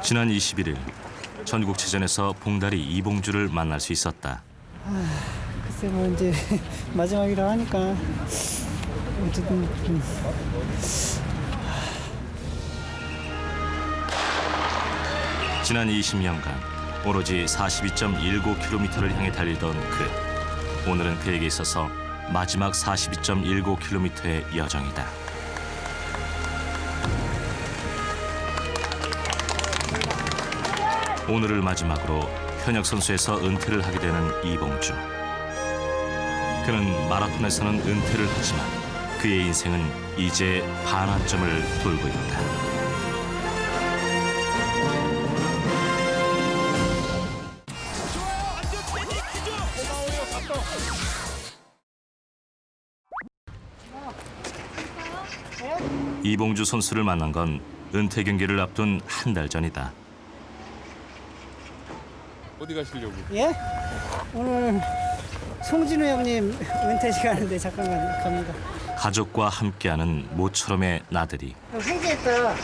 지난 21일 전국체전에서 봉다리 이봉주를 만날 수 있었다. 글쎄 뭐 이제 마지막이라 하니까 어쨌든 지난 20년간 오로지 42.19km를 향해 달리던 그. 오늘은 그에게 있어서 마지막 42.19km의 여정이다. 오늘을 마지막으로 현역 선수에서 은퇴를 하게 되는 이봉주. 그는 마라톤에서는 은퇴를 하지만 그의 인생은 이제 반환점을 돌고 있다. 이봉주 선수를 만난 건 은퇴 경기를 앞둔 한 달 전이다. 어디 가시려고? 예? 오늘 송진우 형님 은퇴식 하는데 잠깐 갑니다. 가족과 함께하는 모처럼의 나들이. 현재 있다.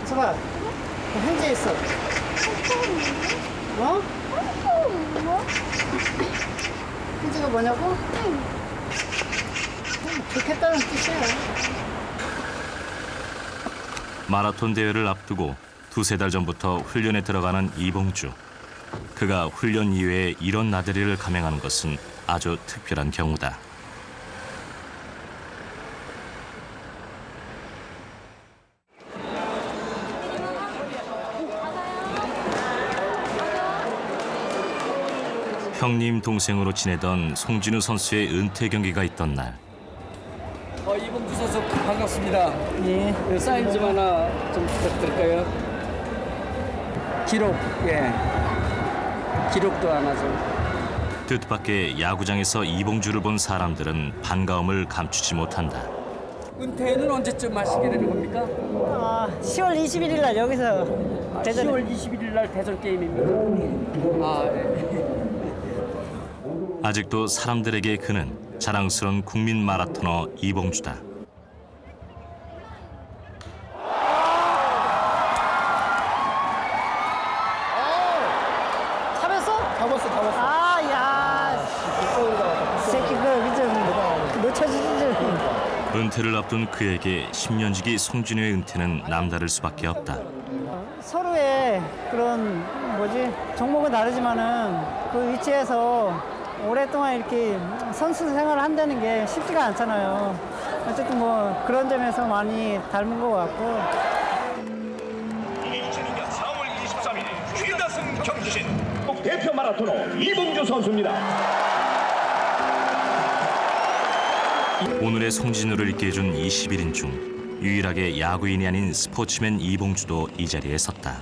서봐. 현재 있어. 어? 현재가 뭐냐고? 좋겠다는 뜻이야. 마라톤 대회를 앞두고 두세 달 전부터 훈련에 들어가는 이봉주. 그가 훈련 이외에 이런 나들이를 감행하는 것은 아주 특별한 경우다. 형님 동생으로 지내던 송진우 선수의 은퇴 경기가 있던 날. 이봉주 선수 반갑습니다. 예. 사인 좀 하나 좀 부탁드릴까요? 기록, 예. 기록도 하나 좀. 뜻밖의 야구장에서 이봉주를 본 사람들은 반가움을 감추지 못한다. 은퇴는 언제쯤 하시게 되는 겁니까? 10월 21일 날 여기서 대전 10월 21일 날 대전 게임입니다. 네. 아직도 사람들에게 그는 자랑스러운 국민 마라토너 이봉주다. 잡았어? 잡았어. 아, 야. 새끼 좀 놓쳐주지 좀. 은퇴를 앞둔 그에게 10년지기 송진우의 은퇴는 남다를 수밖에 없다. 서로의 그런 종목은 다르지만은 그 위치에서 오랫동안 이렇게 선수 생활을 한다는 게 쉽지가 않잖아요. 어쨌든 뭐 그런 점에서 많이 닮은 것 같고. 2002년 4월 23일 최다승 경신 대표 마라토너 이봉주 선수입니다. 오늘의 송진우를 있게 해준 21인 중 유일하게 야구인이 아닌 스포츠맨 이봉주도 이 자리에 섰다.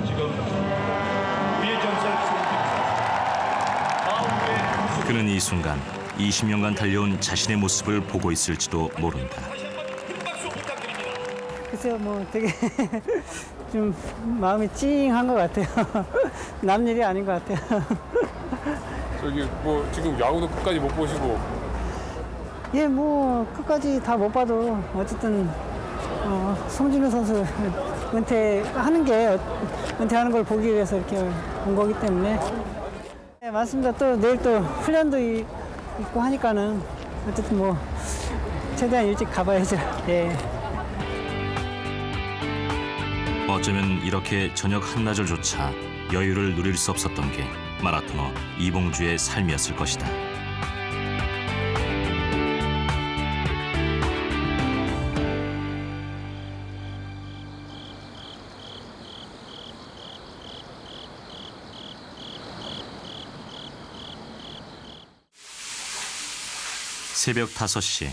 지금 우회전선 그는 이 순간 20년간 달려온 자신의 모습을 보고 있을지도 모른다. 다시 한번 큰 박수 부탁드립니다. 글쎄요, 뭐 되게 좀 마음이 찡한 것 같아요. 남 일이 아닌 것 같아요. 저기 뭐 지금 야구도 끝까지 못 보시고 예, 뭐 끝까지 다 못 봐도 어쨌든 송진우 선수 은퇴하는 걸 보기 위해서 이렇게 온 거기 때문에. 네, 맞습니다. 또 내일 또 훈련도 있고 하니까는 어쨌든 뭐 최대한 일찍 가봐야죠. 예. 어쩌면 이렇게 저녁 한나절조차 여유를 누릴 수 없었던 게 마라토너 이봉주의 삶이었을 것이다. 새벽 5시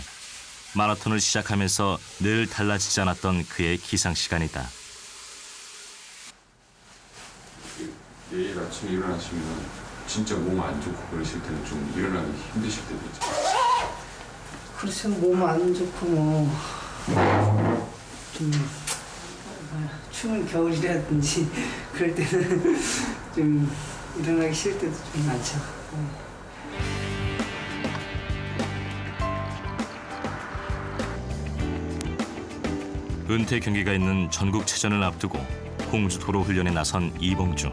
마라톤을 시작하면서 늘 달라지지 않았던 그의 기상 시간이다. 내일 아침에 일어나시면 진짜 몸 안 좋고 그러실 때는 좀 일어나기 힘드실 때도 있죠. 그렇죠. 몸 안 좋고 뭐 좀 추운 겨울이라든지 그럴 때는 좀 일어나기 싫을 때도 좀 많죠. 은퇴 경기가 있는 전국체전을 앞두고 공주도로 훈련에 나선 이봉주.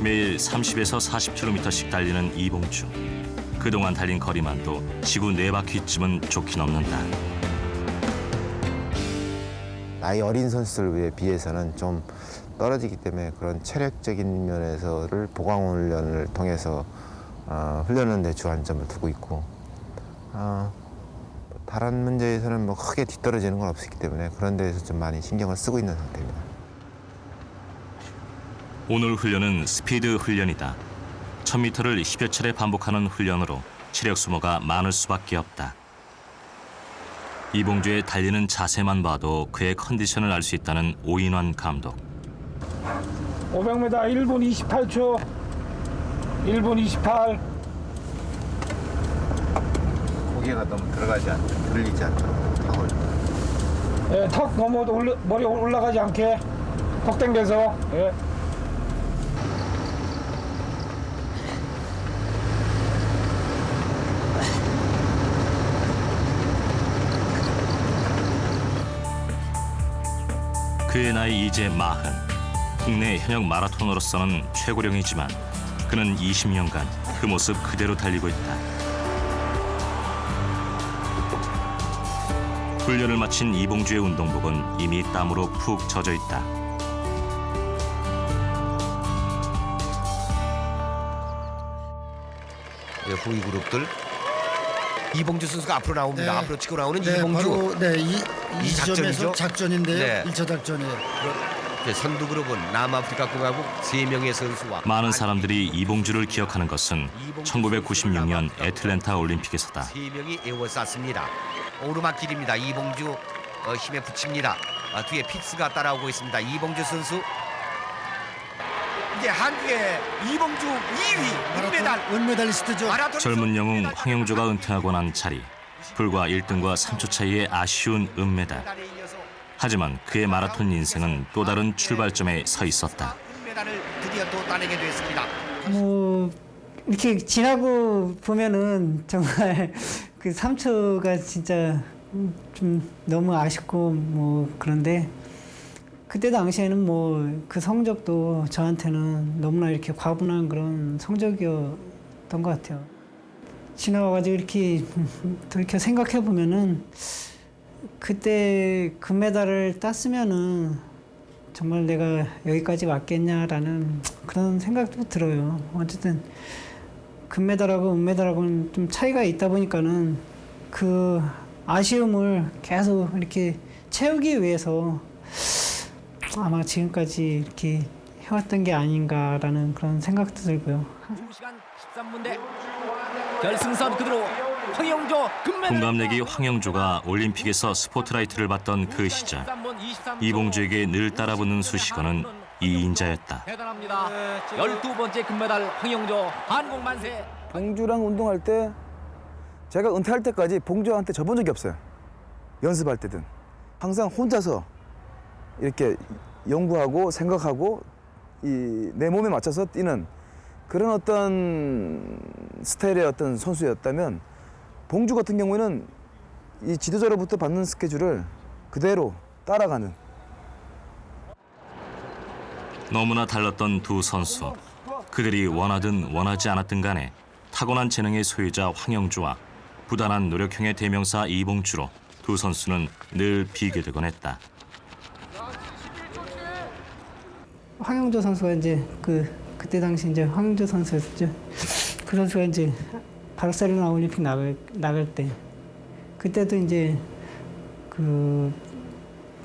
매일 30에서 40km씩 달리는 이봉주. 그동안 달린 거리만도 지구 4바퀴쯤은 좋게 넘는다. 나이 어린 선수들에 비해서는 좀 떨어지기 때문에 그런 체력적인 면에서를 보강 훈련을 통해서 훈련하는 데 주안점을 두고 있고 다른 문제에서는 뭐 크게 뒤떨어지는 건 없었기 때문에 그런 데에서 좀 많이 신경을 쓰고 있는 상태입니다. 오늘 훈련은 스피드 훈련이다. 1000m를 10여 차례 반복하는 훈련으로 체력 소모가 많을 수밖에 없다. 이봉주의 달리는 자세만 봐도 그의 컨디션을 알 수 있다는 오인환 감독. 500m 1분 28초. 1분 28. 고개가 너무 들어가지 않고 들리지 않도록 턱을. 예, 턱 넘어도 머리 올라가지 않게 턱 당겨서. 예. 그의 나이 이제 40. 국내 현역 마라토너로서는 최고령이지만 그는 20년간 그 모습 그대로 달리고 있다. 훈련을 마친 이봉주의 운동복은 이미 땀으로 푹 젖어 있다. 후위 그룹들 이봉주 선수가 앞으로 나옵니다. 앞으로 치고 나오는 이봉주. 바로 이 작전이죠? 지점에서 작전인데요. 네. 1차 작전이에요. 선두 그룹은 남아프리카 공화국 3명의 선수와 많은 사람들이 이봉주를 기억하는 것은 1996년 애틀랜타 올림픽에서다. 3명이 에워쌌습니다. 오르막길입니다. 이봉주 힘에 붙입니다. 뒤에 픽스가 따라오고 있습니다. 이봉주 선수. 이제 한국의 이봉주 2위 은메달. 은메달리스트죠. 젊은 영웅 황영조가 은퇴하고 난 자리. 불과 1등과 3초 차이의 아쉬운 은메달. 하지만 그의 마라톤 인생은 또 다른 출발점에 서 있었다. 은메달을 드디어 또 따내게 됐습니다. 뭐 이렇게 지나고 보면은 정말 그 3초가 진짜 좀 너무 아쉽고 뭐 그런데 그때 당시에는 뭐 그 성적도 저한테는 너무나 이렇게 과분한 그런 성적이었던 것 같아요. 지나가가지고 이렇게 돌이켜 생각해 보면은 그때 금메달을 땄으면은 정말 내가 여기까지 왔겠냐라는 그런 생각도 들어요. 어쨌든 금메달하고 은메달하고는 좀 차이가 있다 보니까는 그 아쉬움을 계속 이렇게 채우기 위해서 아마 지금까지 이렇게 해왔던 게 아닌가라는 그런 생각도 들고요. 2시간 13분대 결승선 그대로 황영조 금메달. 동갑내기 황영조가 올림픽에서 스포트라이트를 받던 그 시절 이봉주에게 늘 따라붙는 수식어는 이인자였다. 대단합니다. 12번째 금메달 황영조 한국 만세. 봉주랑 운동할 때 제가 은퇴할 때까지 봉주한테 져본 적이 없어요. 연습할 때든 항상 혼자서 이렇게 연구하고 생각하고 내 몸에 맞춰서 뛰는 그런 어떤 스타일의 어떤 선수였다면 봉주 같은 경우에는 이 지도자로부터 받는 스케줄을 그대로 따라가는. 너무나 달랐던 두 선수. 그들이 원하든 원하지 않았든 간에 타고난 재능의 소유자 황영조와 부단한 노력형의 대명사 이봉주로 두 선수는 늘 비교되곤 했다. 황영조 선수가 이제 그때 당시 이제 황영조 선수였죠. 그 선수가 이제 바르셀로나 올림픽 나갈 때 그때도 이제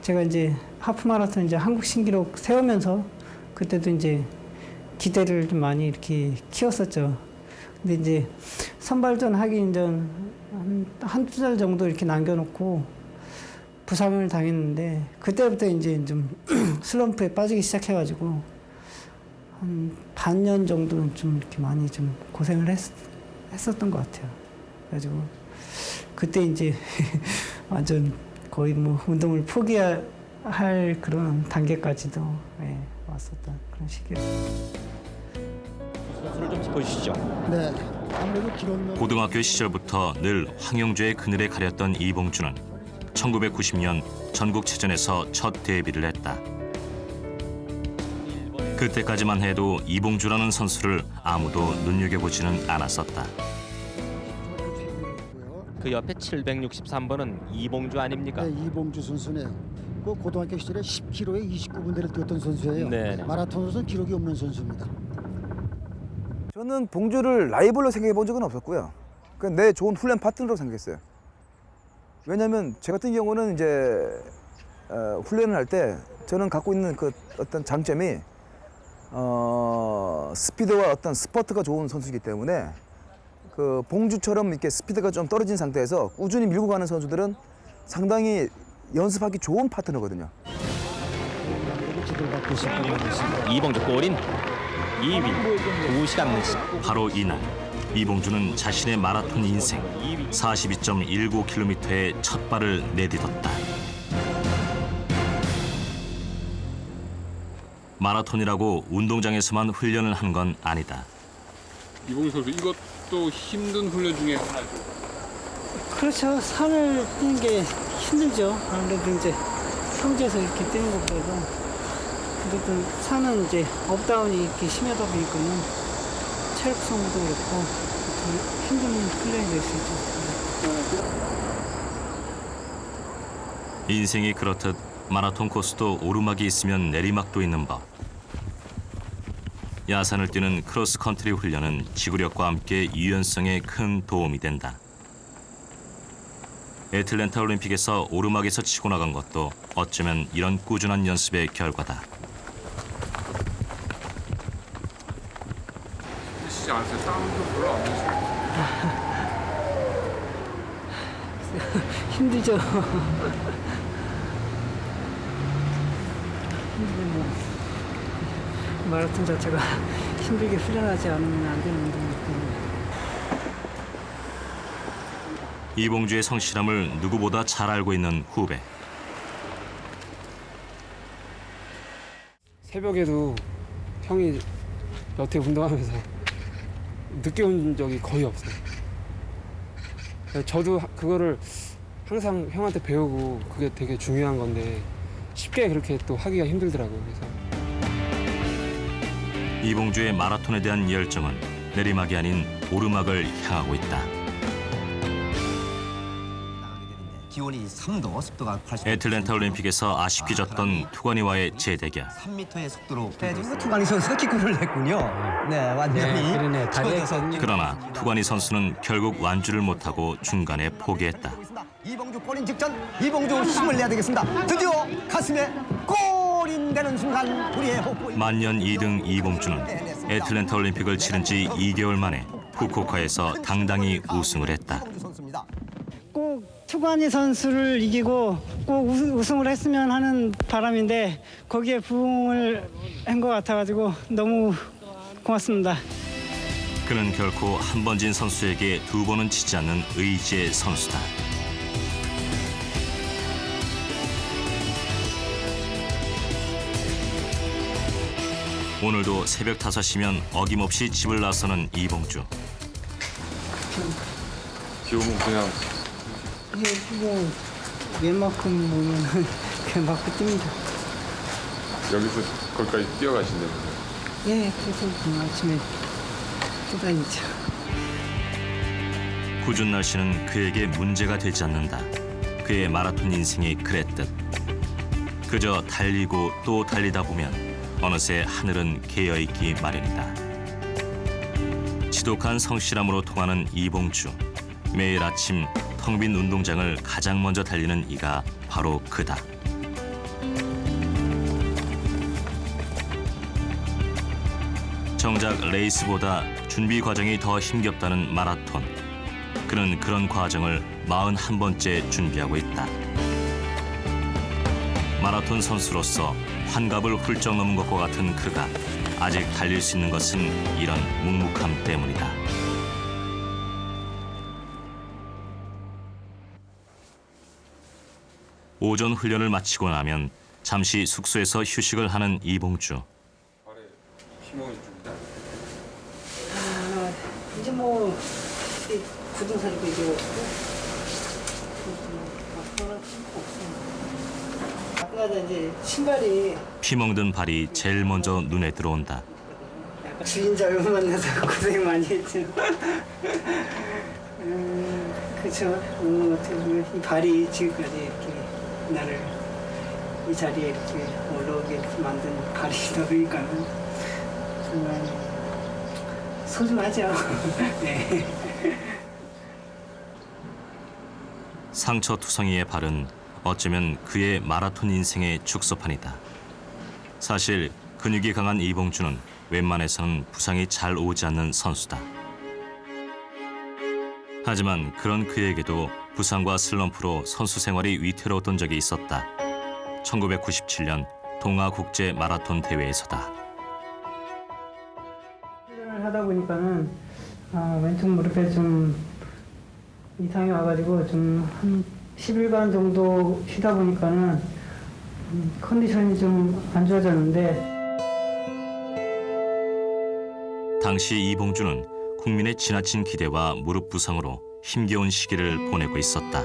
제가 이제 하프 마라톤 이제 한국 신기록 세우면서 그때도 이제 기대를 좀 많이 이렇게 키웠었죠. 근데 이제 선발전 하기 전 한두 달 정도 이렇게 남겨놓고 부상을 당했는데 그때부터 이제 좀 슬럼프에 빠지기 시작해가지고 한 반년 정도는 좀 이렇게 많이 좀 고생을 했었던 것 같아요. 그래가지고 그때 이제 완전 거의 뭐 운동을 포기할 그런 단계까지도 왔었던 그런 시기였어요. 선수를 좀 짚어주시죠. 네. 아무래도 기록 고등학교 시절부터 늘 황영조의 그늘에 가렸던 이봉주는 1990년 전국체전에서 첫 데뷔를 했다. 그때까지만 해도 이봉주라는 선수를 아무도 눈여겨보지는 않았었다. 그 옆에 763번은 이봉주 아닙니까? 네, 이봉주 선수네요. 그 고등학교 시절에 10km에 29분대를 뛰었던 선수예요. 네네. 마라톤으로서는 기록이 없는 선수입니다. 저는 봉주를 라이벌로 생각해 본 적은 없었고요. 그냥 내 좋은 훈련 파트너로 생각했어요. 왜냐하면 제 같은 경우는 이제 훈련을 할 때 저는 갖고 있는 그 어떤 장점이 스피드와 어떤 스퍼트가 좋은 선수이기 때문에 그 봉주처럼 이렇게 스피드가 좀 떨어진 상태에서 꾸준히 밀고 가는 선수들은 상당히 연습하기 좋은 파트너거든요. 이봉주 골인 2위 2시간 10분. 바로 이날 이봉주는 자신의 마라톤 인생 42.19km의 첫 발을 내딛었다. 마라톤이라고 운동장에서만 훈련을 한 건 아니다. 이봉주 선수 이것도 힘든 훈련 중에 하나죠. 그렇죠. 산을 뛰는 게 힘들죠. 아무래도 이제 평지에서 이렇게 뛰는 것보다 그래도 산은 이제 업다운이 이렇게 심하다 보니까는 체력성도 그렇고 더 힘든 훈련이 될 수 있죠. 인생이 그렇듯 마라톤 코스도 오르막이 있으면 내리막도 있는 법. 야산을 뛰는 크로스컨트리 훈련은 지구력과 함께 유연성에 큰 도움이 된다. 애틀랜타 올림픽에서 오르막에서 치고 나간 것도 어쩌면 이런 꾸준한 연습의 결과다. 시지 않으세요? 땀도 별로 안 나시고. 힘들죠. 마라톤 자체가 힘들게 훈련하지 않으면 안 되는 운동이기 때문에. 이봉주의 성실함을 누구보다 잘 알고 있는 후배. 새벽에도 형이 여태 운동하면서 늦게 온 적이 거의 없어요. 저도 그거를 항상 형한테 배우고 그게 되게 중요한 건데 쉽게 그렇게 또 하기가 힘들더라고요. 그래서 이봉주의 마라톤에 대한 열정은 내리막이 아닌 오르막을 향하고 있다. 기온이 3도, 습도가 80%. 애틀랜타 올림픽에서 아쉽게 졌던 투관이와의 재대결. 3m의 속도로 그래도 투관이 선수가 기권을 했군요. 네, 완전히. 그러네. 다리에서 그러나 투관이 선수는 결국 완주를 못하고 중간에 포기했다. 이봉주 골인 직전 이봉주 힘을 내야 되겠습니다. 드디어 가슴에 골인 되는 순간 우리의 호흡. 만년 2등 이봉주는 애틀랜타 올림픽을 치른 지 2개월 만에 후쿠오카에서 당당히 우승을 했다. 꼭 투관이 선수를 이기고 꼭 우승을 했으면 하는 바람인데 거기에 부응을 한 것 같아가지고 너무 고맙습니다. 그는 결코 한 번 진 선수에게 두 번은 지지 않는 의지의 선수다. 오늘도 새벽 5시면 어김없이 집을 나서는 이봉주. 비 오면 그냥 뭐 웬만큼 보면은 그냥 맞고 뜁니다. 여기서 거기까지 뛰어가신다고요? 예, 그래서 아침에 뛰다니죠. 궂은 날씨는 그에게 문제가 되지 않는다. 그의 마라톤 인생이 그랬듯. 그저 달리고 또 달리다 보면 어느새 하늘은 개어있기 마련이다. 지독한 성실함으로 통하는 이봉주. 매일 아침 텅 빈 운동장을 가장 먼저 달리는 이가 바로 그다. 정작 레이스보다 준비 과정이 더 힘겹다는 마라톤. 그는 그런 과정을 41번째 준비하고 있다. 마라톤 선수로서 환갑을 훌쩍 넘은 것과 같은 그가 아직 달릴 수 있는 것은 이런 묵묵함 때문이다. 오전 훈련을 마치고 나면 잠시 숙소에서 휴식을 하는 이봉주. 발에 힘을 줍니다. 이제 굳은 살이 이게 그러다 이제 신발이 피멍든 발이 제일 먼저 눈에 들어온다. 주인 잘못 만나서 고생 많이 했죠. 그렇죠. 어떻게 보면 이 발이 지금까지 이렇게 나를 이 자리에 이렇게 올라오게 이렇게 만든 발이다 보니까는 정말 소중하죠. 네. 상처투성이의 발은 어쩌면 그의 마라톤 인생의 축소판이다. 사실 근육이 강한 이봉주는 웬만해서는 부상이 잘 오지 않는 선수다. 하지만 그런 그에게도 부상과 슬럼프로 선수 생활이 위태로웠던 적이 있었다. 1997년 동아국제 마라톤 대회에서다. 훈련을 하다 보니까는 왼쪽 무릎에 좀 이상이 와가지고 좀 한 10일간 정도 쉬다 보니까는 컨디션이 좀 안 좋아졌는데 당시 이봉주는 국민의 지나친 기대와 무릎 부상으로 힘겨운 시기를 보내고 있었다.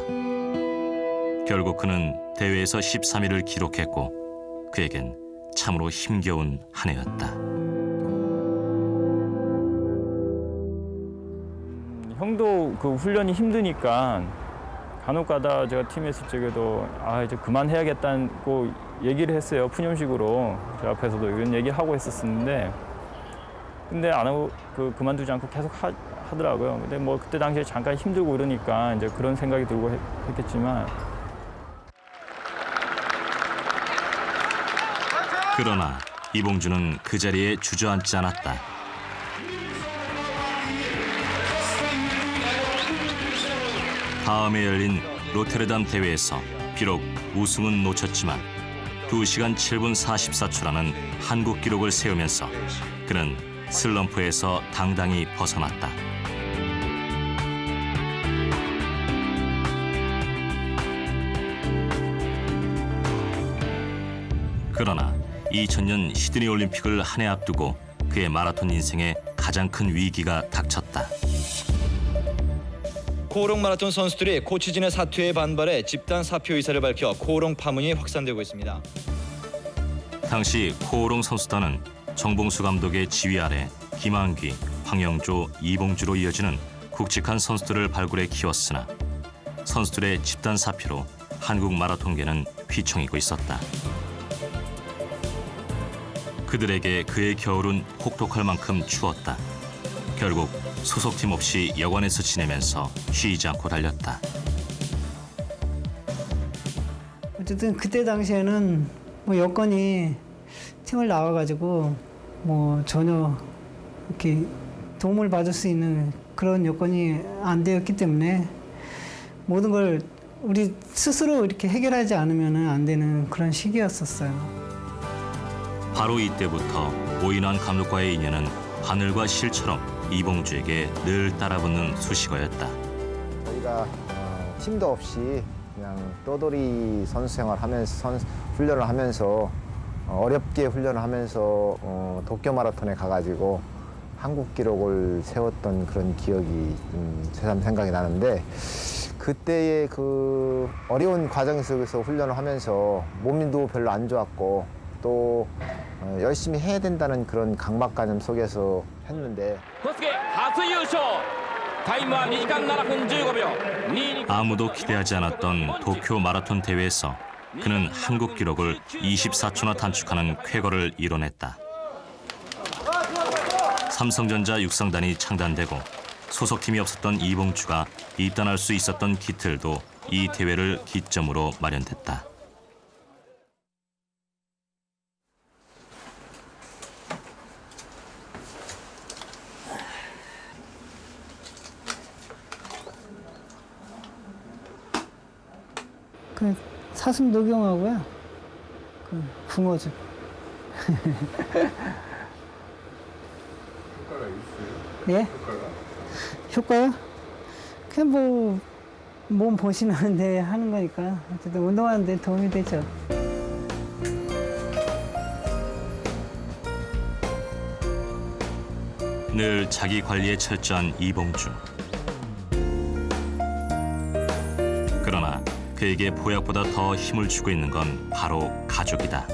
결국 그는 대회에서 13위를 기록했고 그에겐 참으로 힘겨운 한 해였다. 형도 그 훈련이 힘드니까 간혹가다 제가 팀에 있을 적에도 이제 그만해야겠다고 얘기를 했어요. 푸념식으로 제 앞에서도 이런 얘기를 하고 했었는데 근데 안 하고 그만두지 않고 계속 하더라고요. 근데 뭐 그때 당시에 잠깐 힘들고 이러니까 이제 그런 생각이 들고 했겠지만 그러나 이봉주는 그 자리에 주저앉지 않았다. 다음에 열린 로테르담 대회에서 비록 우승은 놓쳤지만 2시간 7분 44초라는 한국 기록을 세우면서 그는 슬럼프에서 당당히 벗어났다. 그러나 2000년 시드니 올림픽을 한 해 앞두고 그의 마라톤 인생에 가장 큰 위기가 닥쳤다. 코오롱 마라톤 선수들이 코치진의 사퇴에 반발해 집단 사표 의사를 밝혀 코오롱 파문이 확산되고 있습니다. 당시 코오롱 선수단은 정봉수 감독의 지휘 아래 김한기, 황영조, 이봉주로 이어지는 굵직한 선수들을 발굴해 키웠으나 선수들의 집단 사표로 한국 마라톤계는 휘청이고 있었다. 그들에게 그의 겨울은 혹독할 만큼 추웠다. 결국 소속팀 없이 여관에서 지내면서 쉬지 않고 달렸다. 어쨌든 그때 당시에는 뭐 여건이 팀을 나와가지고 뭐 전혀 이렇게 도움을 받을 수 있는 그런 여건이 안 되었기 때문에 모든 걸 우리 스스로 이렇게 해결하지 않으면 안 되는 그런 시기였었어요. 바로 이때부터 오인환 감독과의 인연은 바늘과 실처럼 이봉주에게 늘 따라붙는 수식어였다. 저희가 팀도 없이 그냥 떠돌이 선수 생활하면서 훈련을 하면서 어렵게 훈련을 하면서 도쿄 마라톤에 가가지고 한국 기록을 세웠던 그런 기억이 새삼 생각이 나는데 그때의 그 어려운 과정 속에서 훈련을 하면서 몸도 별로 안 좋았고 또 열심히 해야 된다는 그런 강박관념 속에서 했는데 아무도 기대하지 않았던 도쿄 마라톤 대회에서 그는 한국 기록을 24초나 단축하는 쾌거를 이뤄냈다. 삼성전자 육상단이 창단되고 소속팀이 없었던 이봉주가 입단할 수 있었던 기틀도 이 대회를 기점으로 마련됐다. 그 사슴 녹용하고요. 그 붕어즙. 효과가 있어요? 예? 효과요? 그냥 뭐 몸 보시는데 하는 거니까 어쨌든 운동하는 데 도움이 되죠. 늘 자기 관리에 철저한 이봉주. 그러나 그에게 보약보다 더 힘을 주고 있는 건 바로 가족이다.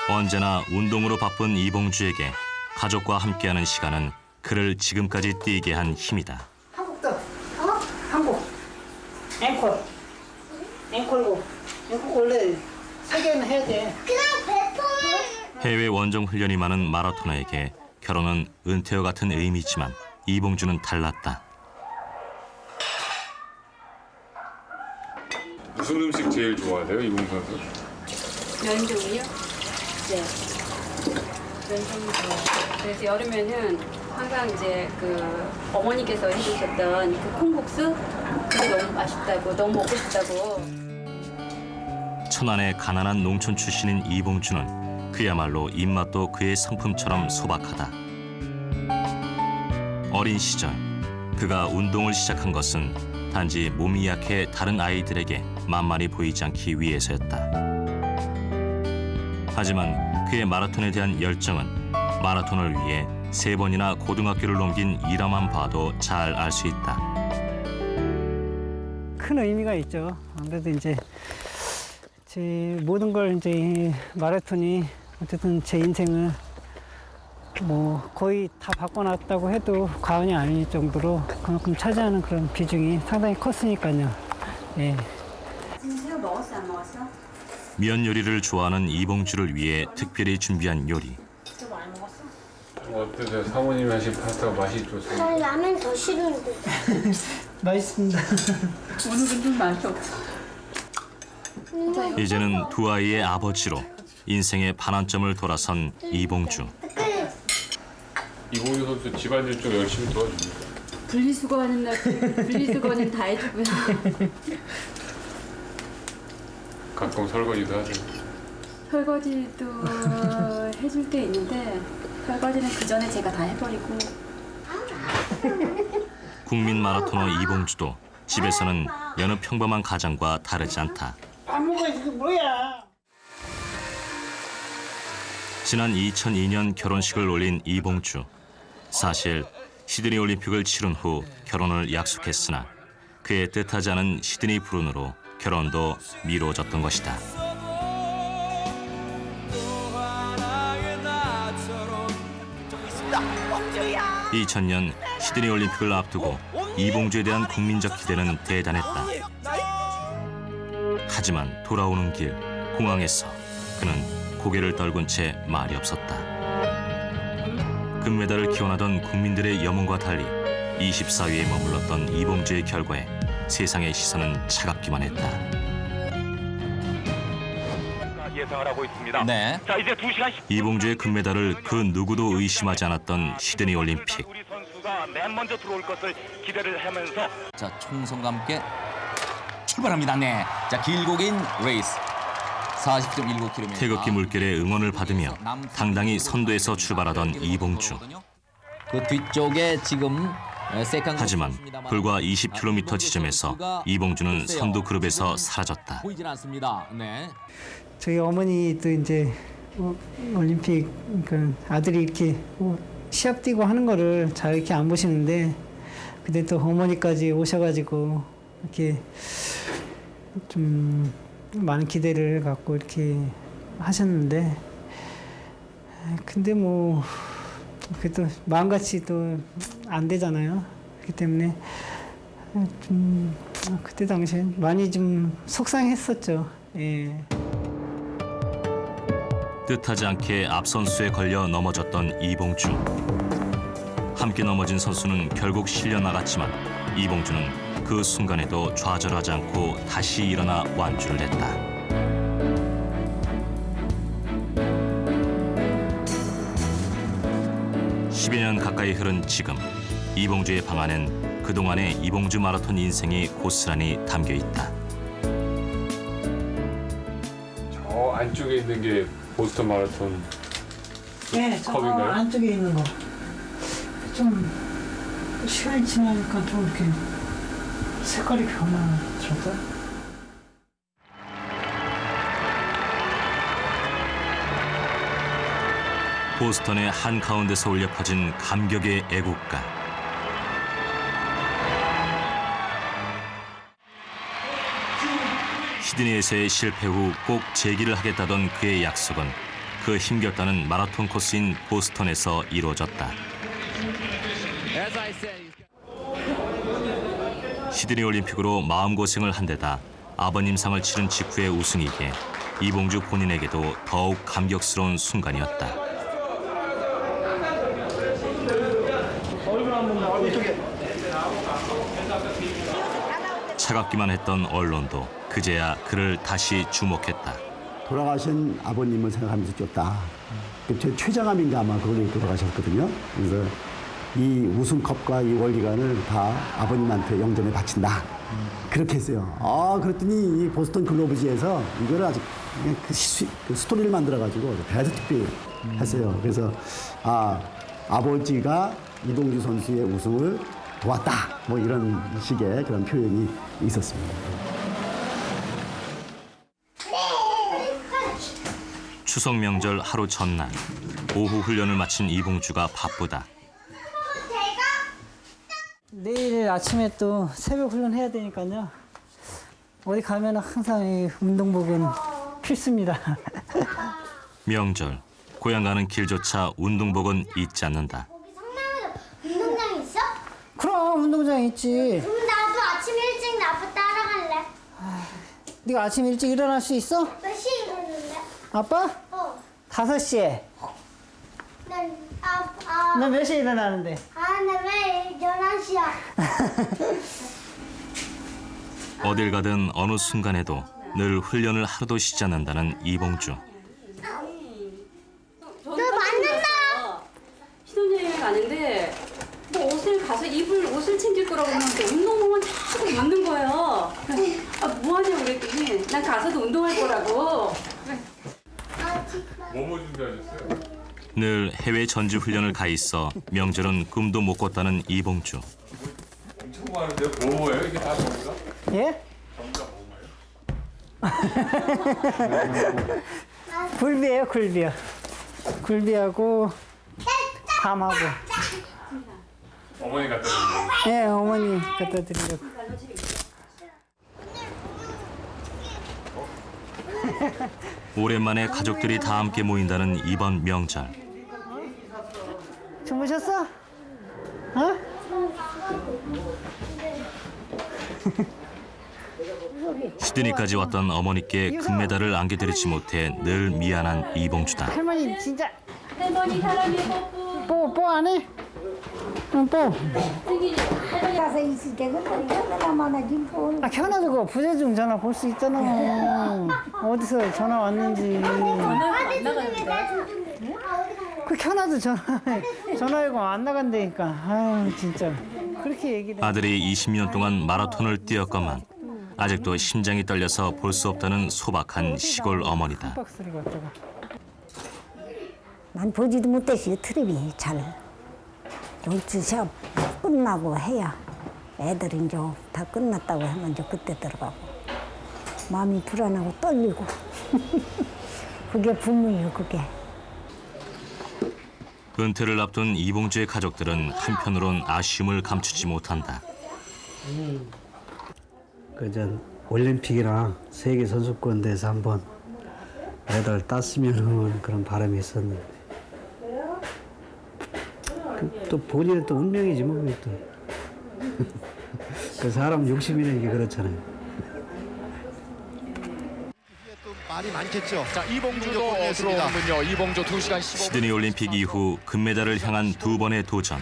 언제나 운동으로 바쁜 이봉주에게 가족과 함께하는 시간은 그를 지금까지 뛰게 한 힘이다. 한국도. 한국. 앵콜. 앵콜고. 앵콜 원래 3개는 해야 돼. 해외 원정 훈련이 많은 마라토너에게 결혼은 은퇴와 같은 의미지만 이봉주는 달랐다. 무슨 음식 제일 좋아하세요, 이봉 선수? 면종이요? 네. 면종이 좋아요. 그래서 여름에는 항상 이제 그 어머니께서 해주셨던 그 콩국수 그게 너무 맛있다고, 너무 먹고 싶다고. 천안의 가난한 농촌 출신인 이봉주는 그야말로 입맛도 그의 성품처럼 소박하다. 어린 시절 그가 운동을 시작한 것은 단지 몸이 약해 다른 아이들에게 만만히 보이지 않기 위해서였다. 하지만 그의 마라톤에 대한 열정은 마라톤을 위해 3번이나 고등학교를 넘긴 일화만 봐도 잘 알 수 있다. 큰 의미가 있죠. 아무래도 이제 제 모든 걸 이제 이 마라톤이 어쨌든 제 인생을 뭐 거의 다 바꿔놨다고 해도 과언이 아닐 정도로 그만큼 차지하는 그런 비중이 상당히 컸으니까요. 예. 지금 새우 먹었어, 안 먹었어? 면 요리를 좋아하는 이봉주를 위해 특별히 준비한 요리. 새우 많이 먹었어? 어떠세요? 사모님이 하신 파스타가 맛이 좋습니다. 난 라면 더 싫은데. 맛있습니다. 오늘은 좀 맛이 없어. 이제는 두 아이의 아버지로 인생의 반환점을 돌아선 이봉주. 이봉주 선수 집안일 좀 열심히 도와줍니다. 분리수거하는 날 분리수거는 다 해주고요. 가끔 설거지도 하죠. 설거지도 해줄 때 있는데 설거지는 그 전에 제가 다 해버리고. 국민 마라토너 이봉주도 집에서는 여느 평범한 가장과 다르지 않다. 안 먹어, 이게 뭐야? 지난 2002년 결혼식을 올린 이봉주. 사실 시드니 올림픽을 치른 후 결혼을 약속했으나 그의 뜻하지 않은 시드니 불운으로 결혼도 미뤄졌던 것이다. 2000년 시드니 올림픽을 앞두고 이봉주에 대한 국민적 기대는 대단했다. 하지만 돌아오는 길 공항에서 그는 고개를 떨군 채 말이 없었다. 금메달을 기원하던 국민들의 염원과 달리 24위에 머물렀던 이봉주의 결과에 세상의 시선은 차갑기만 했다. 예상을 하고 있습니다. 네. 자, 이제 2시간 10분. 이봉주의 금메달을 그 누구도 의심하지 않았던 시드니 올림픽. 우리 선수가 맨 먼저 들어올 것을 기대를 하면서 자, 총성과 함께 출발합니다. 네. 자, 길고 긴 레이스. 40.19km. 태극기 물결의 응원을 받으며 당당히 선두에서 출발하던 이봉주. 그 뒤쪽에 지금 하지만 불과 20km 지점에서 이봉주는 선두 그룹에서 사라졌다. 보이진 않습니다. 네. 저희 어머니도 이제 올림픽 그 아들이 이렇게 시합 뛰고 하는 거를 잘 이렇게 안 보시는데 근데 또 어머니까지 오셔가지고 이렇게 좀 많은 기대를 갖고 이렇게 하셨는데 근데 뭐 그래도 마음같이 또 안 되잖아요. 그렇기 때문에 좀 그때 당시에 많이 좀 속상했었죠. 예. 뜻하지 않게 앞 선수에 걸려 넘어졌던 이봉주. 함께 넘어진 선수는 결국 실려 나갔지만 이봉주는 그 순간에도 좌절하지 않고 다시 일어나 완주를 했다. (10여 년) 가까이 흐른 지금 이봉주의 방안엔 그동안의 이봉주 마라톤 인생이 고스란히 담겨 있다. 저 안쪽에 있는 게 보스턴 마라톤 네, 저 컵인가요? 안쪽에 있는 거. 좀 시간이 지나니까 좀 이렇게 색깔이 변화졌다. 보스턴의 한가운데서 울려 퍼진 감격의 애국가. 시드니에서의 실패 후 꼭 재기를 하겠다던 그의 약속은 그 힘겹다는 마라톤 코스인 보스턴에서 이루어졌다. 시드니 올림픽으로 마음고생을 한 데다 아버님 상을 치른 직후의 우승이기에 이봉주 본인에게도 더욱 감격스러운 순간이었다. 차갑기만 했던 언론도 그제야 그를 다시 주목했다. 돌아가신 아버님을 생각하면서 뛰었다. 제 최장암인가 아마 그걸로 돌아가셨거든요. 그래서 이 우승컵과 이 월리관을 다 아버님한테 영전에 바친다. 그렇게 했어요. 그랬더니 이 보스턴 글로브지에서 이거를 아주 그냥 그 스토리를 만들어가지고 대특필 했어요. 그래서 아버지가 이봉주 선수의 우승을 도왔다. 뭐 이런 식의 그런 표현이 있었습니다. 추석 명절 하루 전날 오후 훈련을 마친 이봉주가 바쁘다. 내일 아침에 또 새벽 훈련 해야 되니까요. 어디 가면 항상 이 운동복은 필수입니다. 명절 고향 가는 길조차 운동복은 잊지 않는다. 운동장 있어? 그럼 운동장 있지. 그럼 나도 아침 일찍 아빠 따라갈래. 네가 아침 일찍 일어날 수 있어? 몇 시에 일어났는데? 아빠? 5시에. 너 몇 시에 일어나는데? 나 왜 11시야? 어딜 가든 어느 순간에도 늘 훈련을 하루도 쉬지 않는다는 이봉주. 너 맞는다. 신혼여행 가는데 뭐 옷을 가서 입을 옷을 챙길 거라고 하는데 운동복만 자꾸 입는 거예요. 뭐하냐고 그랬더니 난 가서도 운동할 거라고. 뭐뭐 준비하셨어요? 늘 해외 전지 훈련을 가 있어 명절은 꿈도 못 꿨다는 이봉주. 엄청 많은데요? 뭐예요? 이게 다 전부가? 예? 전부가 굴비예요, 굴비요. 굴비하고 밤하고. 어머니 갖다 드리고. 네, 어머니 갖다 드리려고. 오랜만에 가족들이 다 함께 모인다는 이번 명절. 주무셨어? 어? 시드니까지 왔던 어머니께 금메달을 안겨드리지 못해 늘 미안한 이봉주다. 할머니 진짜. 할머니 사랑해 뽀뽀. 뽀 안 해? 응, 뽀. 가서 있을 때는 얼마나 많아지 뭘. 켜놔도 그거 부재중 전화 볼 수 있잖아. 어디서 전화 왔는지. 그 켜놔도 전화해고 안 나간다니까. 아유 진짜. 그렇게 얘기를. 아들이 20년 동안 마라톤을 뛰었건만 아직도 심장이 떨려서 볼 수 없다는 소박한 시골 어머니다. 난 보지도 못했어요. 트립이 잘. 연출 시합 끝나고 해야 애들이 이제 다 끝났다고 하면 이제 그때 들어가고 마음이 불안하고 떨리고 그게 부모예요. 그게. 은퇴를 앞둔 이봉주의 가족들은 한편으론 아쉬움을 감추지 못한다. 그전 올림픽이나 세계 선수권대회에서 한번 메달 땄으면 그런 바람이 있었는데 또 본인은 또 운명이지 뭐 또. 그 사람 욕심이라는 게 그렇잖아요. 말이 많겠죠. 자, 이봉주도 들어오는군요. 이봉주 2시간 15분. 시드니 올림픽 이후 금메달을 향한 두 번의 도전.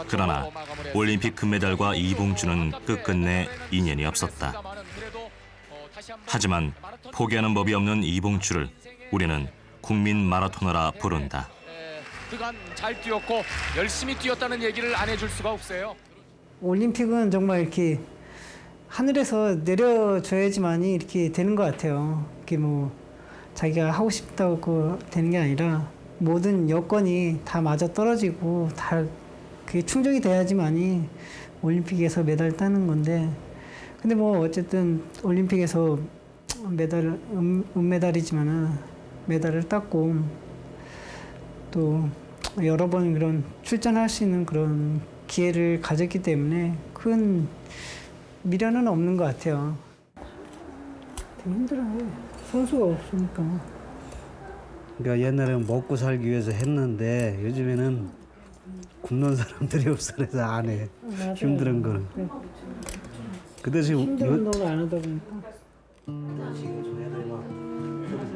그러나 올림픽 금메달과 이봉주는 끝끝내 인연이 없었다. 하지만 포기하는 법이 없는 이봉주를 우리는 국민 마라토너라 부른다. 그간 잘 뛰었고 열심히 뛰었다는 얘기를 안 해줄 수가 없어요. 올림픽은 정말 이렇게 하늘에서 내려줘야지만이 이렇게 되는 것 같아요. 이렇게 뭐 자기가 하고 싶다고 되는 게 아니라 모든 여건이 다 맞아 떨어지고 다 그게 충족이 돼야지만이 올림픽에서 메달 따는 건데, 근데 뭐 어쨌든 올림픽에서 은메달이지만은 메달을 땄고 또 여러 번 그런 출전할 수 있는 그런 기회를 가졌기 때문에 큰 미련은 없는 것 같아요. 되게 힘들어요. 선수가 없으니까. 그러니까 옛날에는 먹고 살기 위해서 했는데 요즘에는 굶는 사람들이 없어 그래서 안 해. 맞아요. 힘든 거는. 네. 그 대신 힘든 운동을 안 하다 보니까.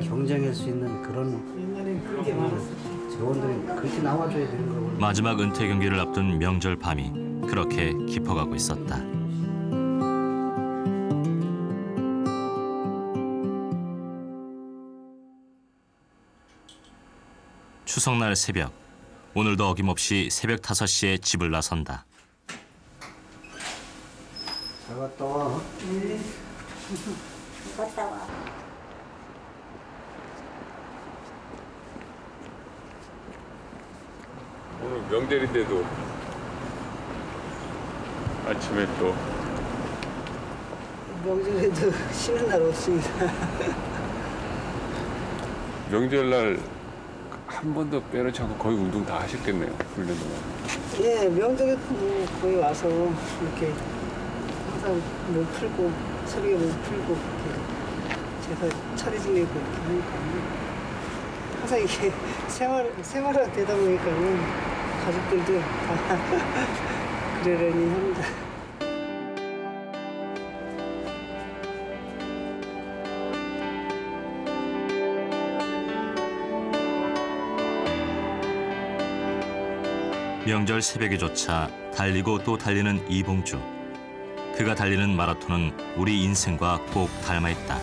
경쟁할 수 있는 그런 옛날에 그게 많았어. 재원들이 그렇게 나와줘야 되는 거고. 마지막 은퇴 경기를 앞둔 명절 밤이 그렇게 깊어가고 있었다. 추석날 새벽, 오늘도 어김없이 새벽 5시에 집을 나선다. 잘 갔다 와. 네. 갔다 와. 오늘 명절인데도 아침에 또 명절에도 쉬는 날 없습니다. 명절날 한 번도 빼놓지 않고 거의 운동 다 하셨겠네요. 훈련 동안. 예, 명절에도 뭐 거기 와서 이렇게 항상 몸 풀고 서리에 몸 풀고 이렇게 제가 차례 지내고 이렇게 하니까 항상 이게 생활화 되다 보니까는 가족들도 다 그러려니 합니다. 명절 새벽에조차 달리고 또 달리는 이봉주. 그가 달리는 마라톤은 우리 인생과 꼭 닮아있다.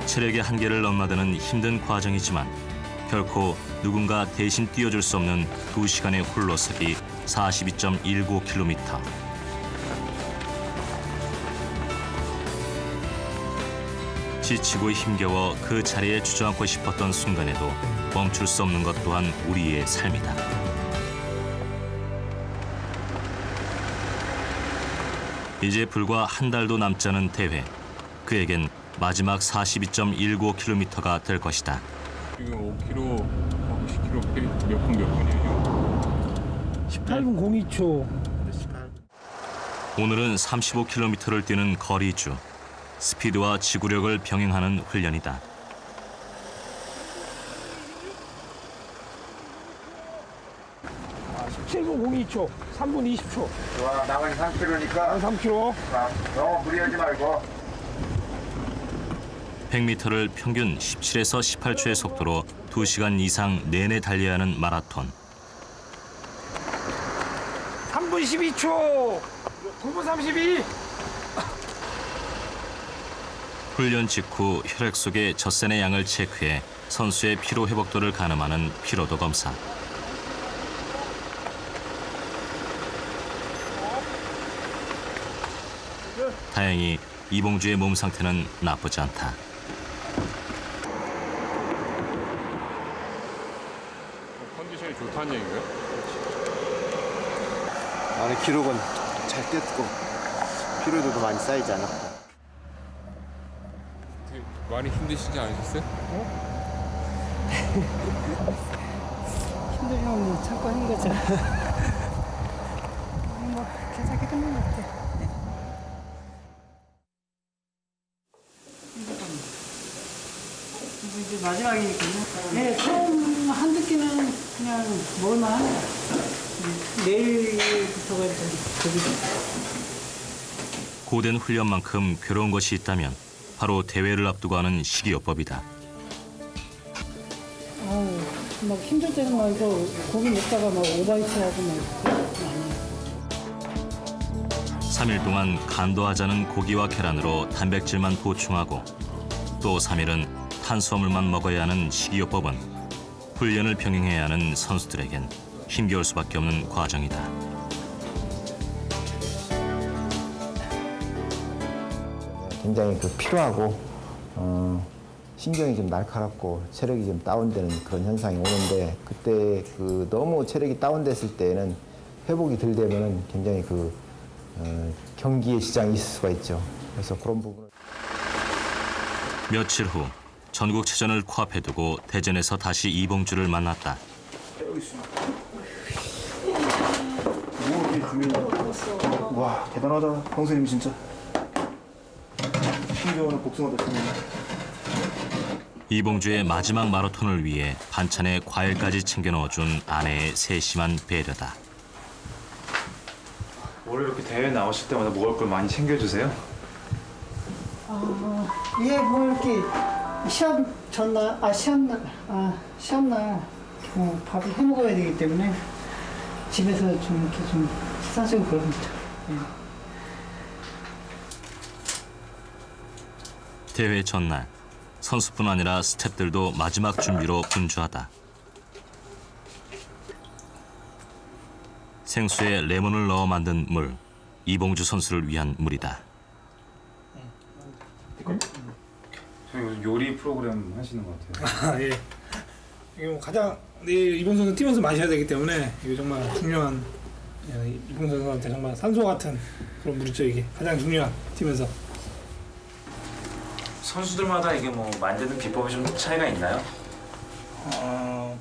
체력의 한계를 넘나드는 힘든 과정이지만 결코 누군가 대신 뛰어줄 수 없는 2시간의 홀로서기 42.19km. 지치고 힘겨워 그 자리에 주저앉고 싶었던 순간에도 멈출 수 없는 것 또한 우리의 삶이다. 이제 불과 한 달도 남지 않은 대회. 그에겐 마지막 42.19km가 될 것이다. 지금 5km, 10km 몇 분이에요? 18분 02초. 오늘은 35km를 뛰는 거리주. 스피드와 지구력을 병행하는 훈련이다. 아, 17분 02초, 3분 20초. 좋아, 나머지 3km니까. 3km. 너무 무리하지 말고. 100m를 평균 17에서 18초의 속도로 2시간 이상 내내 달려야 하는 마라톤. 3분 12초. 9분 32. 훈련 직후 혈액 속의 젖산의 양을 체크해 선수의 피로 회복도를 가늠하는 피로도 검사. 다행히 이봉주의 몸 상태는 나쁘지 않다. 컨디션이 좋다는 얘기인가요? 나는 기록은 잘 뛰었고 피로도도 많이 쌓이지 않았고. 되게 많이 힘드시지 않으셨어요? 힘들면 뭐 참고 하는 거죠. 뭐 괜찮게 끝난 것 같아요. 이제 마지막이니까요. 네, 처음 한두 끼는 그냥 먹을만 합니다. 내일부터가 이제 거기죠. 고된 훈련만큼 괴로운 것이 있다면 바로 대회를 앞두고 하는 식이요법이다. 아우, 막 힘들 때는 막 이거 고기 먹다가 막 오바이트하고 막 3일 동안 간도 하지 않은 고기와 계란으로 단백질만 보충하고 또 3일은 탄수화물만 먹어야 하는 식이요법은 훈련을 병행해야 하는 선수들에겐 힘겨울 수밖에 없는 과정이다. 굉장히 피로하고 신경이 좀 날카롭고 체력이 좀 다운되는 그런 현상이 오는데 그때 너무 체력이 다운됐을 때는 회복이 덜 되면은 굉장히 경기에 지장이 있을 수가 있죠. 그래서 그런 부분을 며칠 후 전국체전을 코앞에 두고 대전에서 다시 이봉주를 만났다. 와 대단하다 형수님 진짜. 신경을 복숭아도 씁니다. 이봉주의 마지막 마라톤을 위해 반찬에 과일까지 챙겨 넣어준 아내의 세심한 배려다. 원래 이렇게 대회 나오실 때마다 먹을 걸 많이 챙겨주세요? 예, 뭐 이렇게 시합 전날, 시합날 밥을 해 먹어야 되기 때문에 집에서 좀 이렇게 좀 식사하시고 그럽니다. 예. 대회 전날 선수뿐 아니라 스태프들도 마지막 준비로 분주하다. 생수에 레몬을 넣어 만든 물, 이봉주 선수를 위한 물이다. 저희 요즘 요리 프로그램 하시는 것 같아요. 예. 이게 뭐 가장 내일 이봉주 선수 팀에서 마셔야 되기 때문에 이게 정말 중요한 이봉주 선수한테 정말 산소 같은 그런 물이죠. 이게 가장 중요한 팀에서. 선수들마다 이게 뭐 만드는 비법이 좀 차이가 있나요?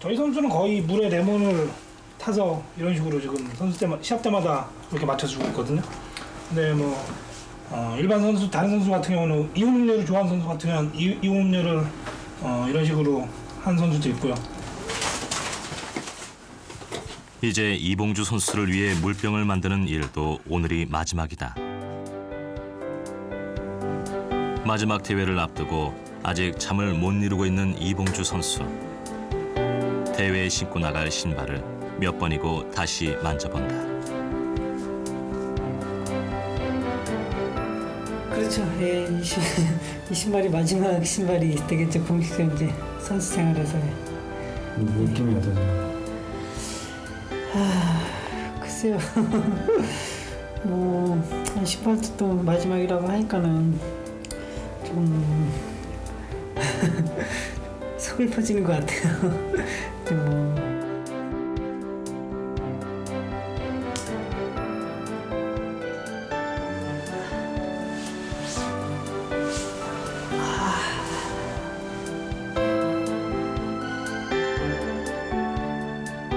저희 선수는 거의 물에 레몬을 타서 이런 식으로 지금 시합 때마다 이렇게 맞춰주고 있거든요. 근데 뭐 일반 선수, 다른 선수 같은 경우는 이온음료를 좋아하는 선수 같은 경우는 이온음료를 이런 식으로 한 선수도 있고요. 이제 이봉주 선수를 위해 물병을 만드는 일도 오늘이 마지막이다. 마지막 대회를 앞두고 아직 잠을 못 이루고 있는 이봉주 선수. 대회에 신고 나갈 신발을 몇 번이고 다시 만져본다. 그렇죠. 예, 이 신발이 마지막 신발이 되겠죠. 공식적으로 이제 선수 생활에서. 느낌이 어떠세요? 글쎄요. 뭐 신발도 또 마지막이라고 하니까는 좀 서글퍼지는 것 같아요. 뭐.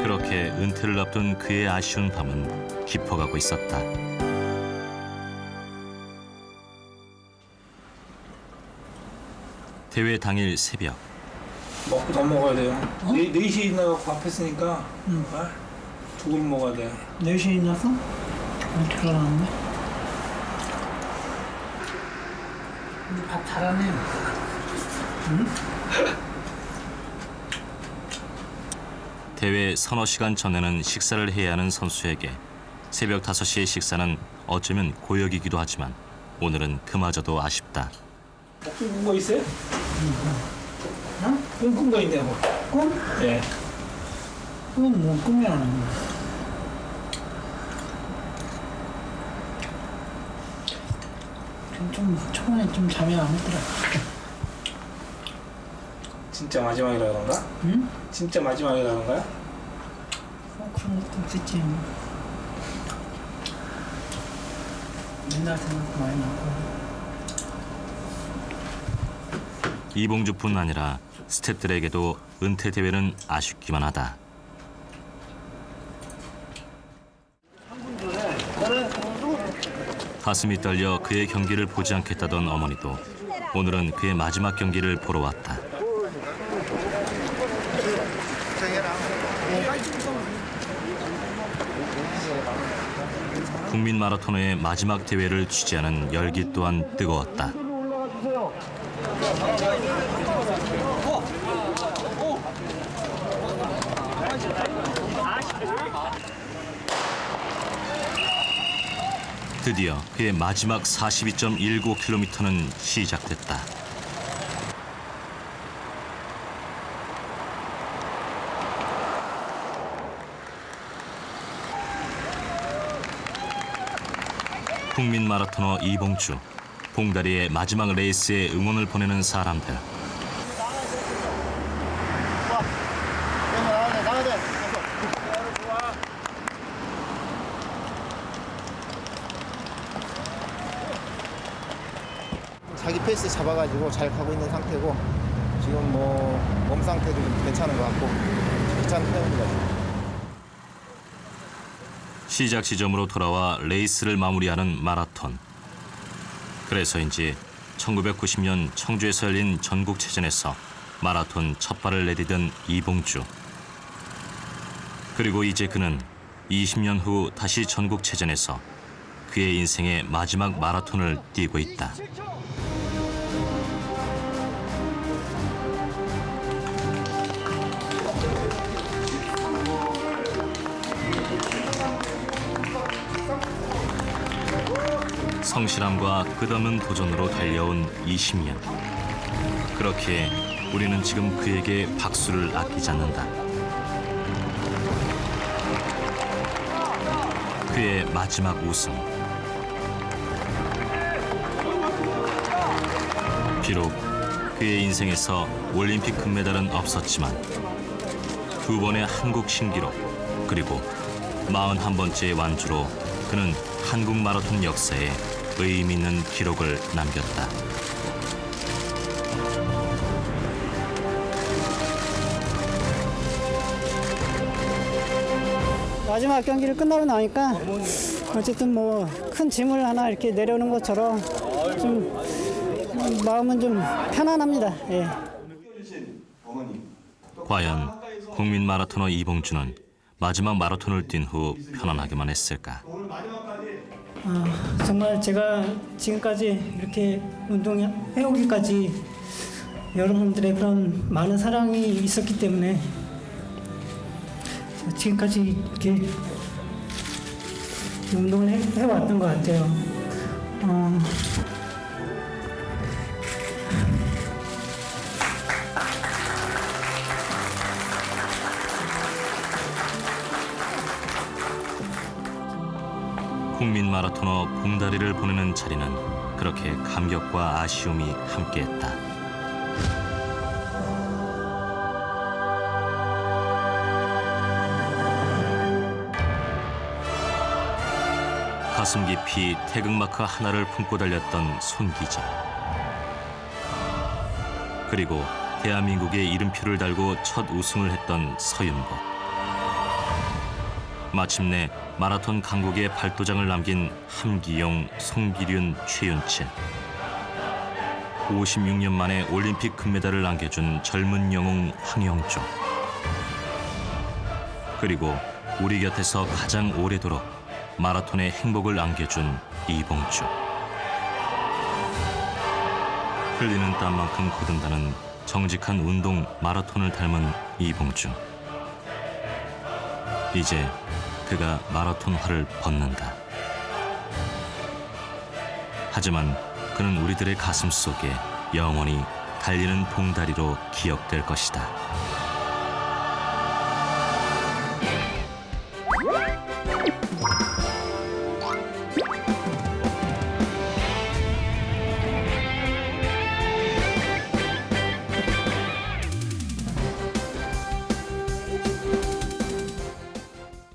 그렇게 은퇴를 앞둔 그의 아쉬운 밤은 깊어가고 있었다. 대회 당일 새벽. 먹고 더 먹어야 돼요. 4시에 일어나서 밥 했으니까 두 그릇 먹어야 돼요. 4시에 일어나서? 일찍 일어났네. 밥 잘하네. 응? 대회 서너 시간 전에는 식사를 해야 하는 선수에게 새벽 5시의 식사는 어쩌면 고역이기도 하지만 오늘은 그마저도 아쉽다. 목줄 꾼거 있어요? 꿈 꾼 거 있네요. 꿈? 예. 꿈은 뭐 꿈이야. 좀 초반에 좀 잠이 안 오더라. 진짜 마지막이라 그런가? 응? 진짜 마지막이라 그런가요? 그런 것도 있지. 옛날 생각 많이 나고. 이봉주뿐 아니라 스태프들에게도 은퇴 대회는 아쉽기만 하다. 가슴이 떨려 그의 경기를 보지 않겠다던 어머니도 오늘은 그의 마지막 경기를 보러 왔다. 국민 마라토너의 마지막 대회를 취재하는 열기 또한 뜨거웠다. 드디어 그의 마지막 42.19km는 시작됐다. 국민 마라토너 이봉주, 봉다리의 마지막 레이스에 응원을 보내는 사람들. 자기 페이스 잡아가지고 잘 가고 있는 상태고 지금 뭐 몸 상태도 좀 괜찮은 것 같고 괜찮은 편입니다. 시작 지점으로 돌아와 레이스를 마무리하는 마라톤. 그래서인지 1990년 청주에서 열린 전국체전에서 마라톤 첫 발을 내디딘 이봉주. 그리고 이제 그는 20년 후 다시 전국체전에서 그의 인생의 마지막 마라톤을 뛰고 있다. 성실함과 끝없는 도전으로 달려온 20년. 그렇기에 우리는 지금 그에게 박수를 아끼지 않는다. 그의 마지막 우승. 비록 그의 인생에서 올림픽 금메달은 없었지만 2번의 한국 신기록 그리고 41번째의 완주로 그는 한국 마라톤 역사에 의미 있는 기록을 남겼다. 마지막 경기를 끝나고 나니까 어쨌든 뭐 큰 짐을 하나 이렇게 내려오는 것처럼 좀 마음은 좀 편안합니다. 예. 과연 국민 마라토너 이봉주는 마지막 마라톤을 뛴 후 편안하게만 했을까? 정말 제가 지금까지 이렇게 운동해오기까지 여러분들의 그런 많은 사랑이 있었기 때문에 지금까지 이렇게 운동을 해왔던 것 같아요. 국민 마라토너 봉다리를 보내는 자리는 그렇게 감격과 아쉬움이 함께했다. 가슴 깊이 태극마크 하나를 품고 달렸던 손기자. 그리고 대한민국의 이름표를 달고 첫 우승을 했던 서윤복. 마침내 마라톤 강국의 발도장을 남긴 함기용, 송기륜, 최윤칠. 56년 만에 올림픽 금메달을 안겨준 젊은 영웅 황영조. 그리고 우리 곁에서 가장 오래도록 마라톤의 행복을 안겨준 이봉주. 흘리는 땀만큼 거둔다는 정직한 운동 마라톤을 닮은 이봉주. 이제 그가 마라톤화를 벗는다. 하지만 그는 우리들의 가슴 속에 영원히 달리는 봉다리로 기억될 것이다.